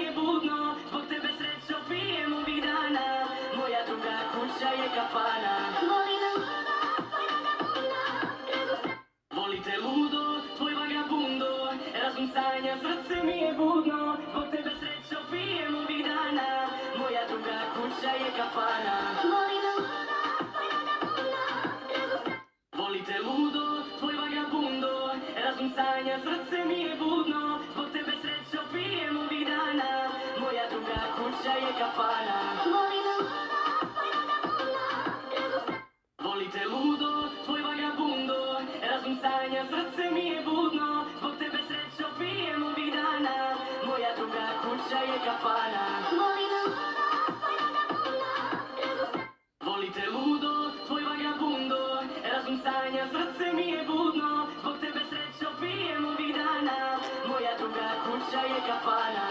je budno, zbog tebe srećo pijem ovih dana. Moja druga kuća je kafana. Volite ludo, tvoj vagabundo, razum sanja, srce mi je budno, zbog tebe srećo pijem ovih dana. Moja druga kuća je kafana. Volite ludo, tvoj vagabundo, razum sanja, srce mi je budno, zbog tebe srećo pijem ovih dana. Moja druga kuća je kafana. Volite ludo, tvoj vagabundo, razum sanja, srce mi je budno, zbog tebe srećo pijem ovih dana. Moja druga kuća je kafana. Volite ludo, tvoj vagabundo, razum sanja, srce mi je budno, zbog tebe srećo pijem ovih dana. Moja druga kuća je kafana.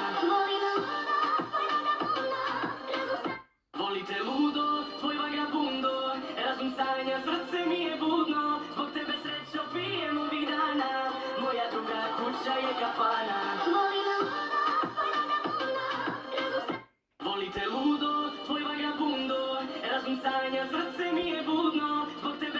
Volite ludo, tvoj vagabundo, razum sanja, srce mi je budno, zbog tebe srećo pijem ovih dana. Moja druga kuća je kafana. Volite ludo, tvoj vagabundo, razum sanja, srce mi je budno, zbog tebe